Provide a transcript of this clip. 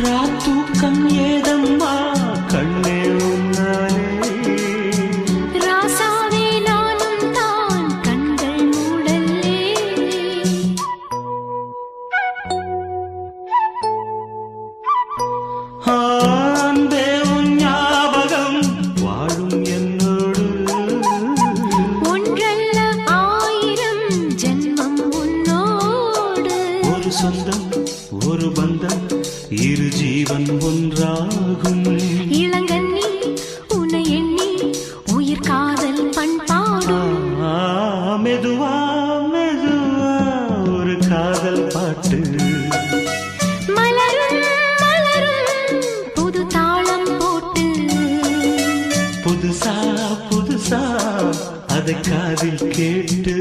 ராத்தூக்கம் ஏதம்மா கண்ணே உன்னாலே ராசாவே நானும் தான் கண்கள் மூடல்லே அன்பே உன் ஞாபகம் வாழும் என்னோடு ஒன்றல்ல ஆயிரம் ஜென்மம் உன்னோடு ஒரு சொந்தம் ஒரு பந்தம் இரு ஜீவன் ஒன்றாகும் இளங்கண்ணி உன்னை எண்ணி உயிர் காதல் பண்பாடும் மெதுவா மெதுவா ஒரு காதல் பாட்டு மலரும் மலரும் புது தாளம் போட்டு புதுசா புதுசா அதை காதில் கேட்டு